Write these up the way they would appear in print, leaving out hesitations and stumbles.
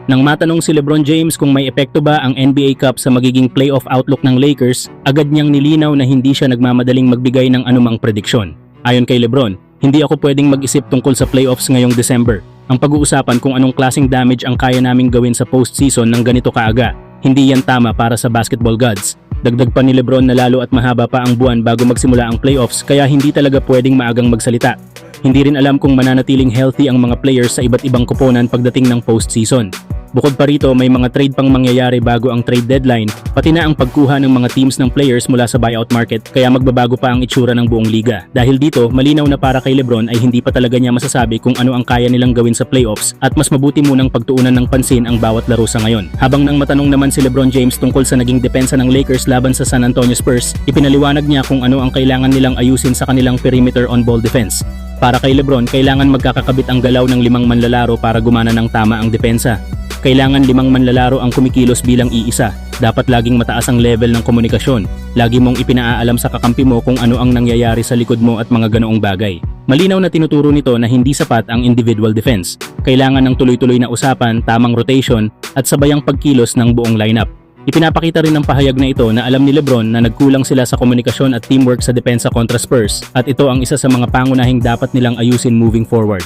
Nang matanong si LeBron James kung may epekto ba ang NBA Cup sa magiging playoff outlook ng Lakers, agad niyang nilinaw na hindi siya nagmamadaling magbigay ng anumang prediksyon. Ayon kay LeBron, hindi ako pwedeng mag-isip tungkol sa playoffs ngayong December. Ang pag-uusapan kung anong klaseng damage ang kaya naming gawin sa postseason ng ganito kaaga, hindi yan tama para sa basketball gods. Dagdag pa ni LeBron na lalo at mahaba pa ang buwan bago magsimula ang playoffs kaya hindi talaga pwedeng maagang magsalita. Hindi rin alam kung mananatiling healthy ang mga players sa iba't ibang koponan pagdating ng postseason. Bukod pa rito, may mga trade pang mangyayari bago ang trade deadline, pati na ang pagkuha ng mga teams ng players mula sa buyout market kaya magbabago pa ang itsura ng buong liga. Dahil dito, malinaw na para kay LeBron ay hindi pa talaga niya masasabi kung ano ang kaya nilang gawin sa playoffs at mas mabuti munang pagtuunan ng pansin ang bawat laro sa ngayon. Habang nang matanong naman si LeBron James tungkol sa naging depensa ng Lakers laban sa San Antonio Spurs, ipinaliwanag niya kung ano ang kailangan nilang ayusin sa kanilang perimeter on-ball defense. Para kay LeBron, kailangan magkakakabit ang galaw ng 5 manlalaro para gumana ng tama ang depensa. Kailangan 5 manlalaro ang kumikilos bilang iisa. Dapat laging mataas ang level ng komunikasyon. Lagi mong ipinaalam sa kakampi mo kung ano ang nangyayari sa likod mo at mga ganoong bagay. Malinaw na tinuturo nito na hindi sapat ang individual defense. Kailangan ng tuloy-tuloy na usapan, tamang rotation, at sabayang pagkilos ng buong lineup. Ipinapakita rin ng pahayag na ito na alam ni LeBron na nagkulang sila sa komunikasyon at teamwork sa depensa kontra Spurs at ito ang isa sa mga pangunahing dapat nilang ayusin moving forward.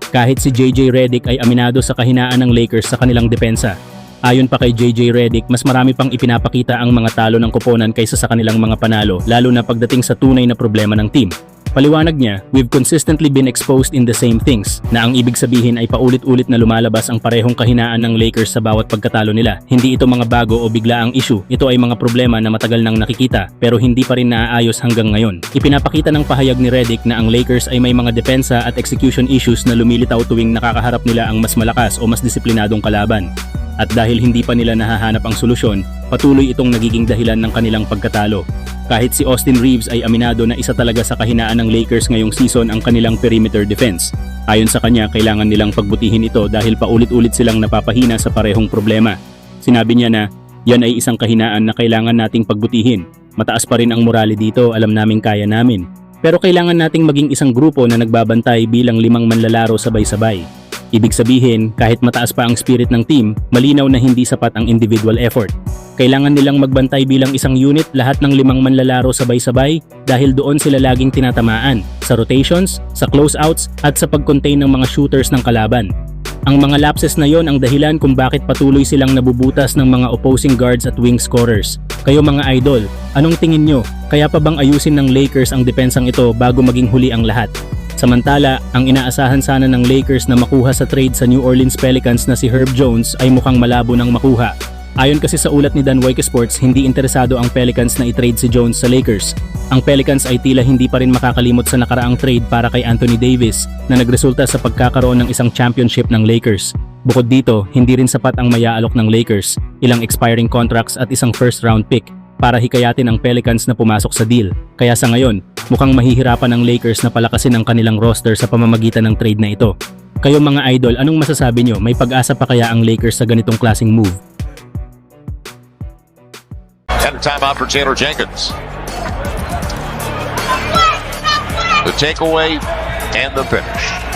Kahit si JJ Redick ay aminado sa kahinaan ng Lakers sa kanilang depensa. Ayon pa kay JJ Redick, mas marami pang ipinapakita ang mga talo ng koponan kaysa sa kanilang mga panalo, lalo na pagdating sa tunay na problema ng team. Paliwanag niya, we've consistently been exposed in the same things, na ang ibig sabihin ay paulit-ulit na lumalabas ang parehong kahinaan ng Lakers sa bawat pagkatalo nila. Hindi ito mga bago o bigla ang issue, ito ay mga problema na matagal nang nakikita pero hindi pa rin naaayos hanggang ngayon. Ipinapakita ng pahayag ni Redick na ang Lakers ay may mga depensa at execution issues na lumilitaw tuwing nakakaharap nila ang mas malakas o mas disiplinadong kalaban. At dahil hindi pa nila nahahanap ang solusyon, patuloy itong nagiging dahilan ng kanilang pagkatalo. Kahit si Austin Reeves ay aminado na isa talaga sa kahinaan ng Lakers ngayong season ang kanilang perimeter defense. Ayon sa kanya, kailangan nilang pagbutihin ito dahil paulit-ulit silang napapahina sa parehong problema. Sinabi niya na, yan ay isang kahinaan na kailangan nating pagbutihin. Mataas pa rin ang morale dito, alam naming kaya namin. Pero kailangan nating maging isang grupo na nagbabantay bilang 5 manlalaro sabay-sabay. Ibig sabihin, kahit mataas pa ang spirit ng team, malinaw na hindi sapat ang individual effort. Kailangan nilang magbantay bilang isang unit lahat ng 5 manlalaro sabay-sabay dahil doon sila laging tinatamaan, sa rotations, sa closeouts at sa pag-contain ng mga shooters ng kalaban. Ang mga lapses na yon ang dahilan kung bakit patuloy silang nabubutas ng mga opposing guards at wing scorers. Kayo mga idol, anong tingin nyo? Kaya pa bang ayusin ng Lakers ang depensang ito bago maging huli ang lahat? Samantala, ang inaasahan sana ng Lakers na makuha sa trade sa New Orleans Pelicans na si Herb Jones ay mukhang malabo nang makuha. Ayon kasi sa ulat ni Dan Wojcicki Sports, hindi interesado ang Pelicans na i-trade si Jones sa Lakers. Ang Pelicans ay tila hindi pa rin makakalimot sa nakaraang trade para kay Anthony Davis na nagresulta sa pagkakaroon ng isang championship ng Lakers. Bukod dito, hindi rin sapat ang maya-alok ng Lakers, ilang expiring contracts at isang first round pick para hikayatin ang Pelicans na pumasok sa deal. Kaya sa ngayon, mukhang mahihirapan ang Lakers na palakasin ang kanilang roster sa pamamagitan ng trade na ito. Kayo mga idol, anong masasabi nyo? May pag-asa pa kaya ang Lakers sa ganitong klaseng move? And a timeout for Taylor Jenkins. The takeaway and the finish.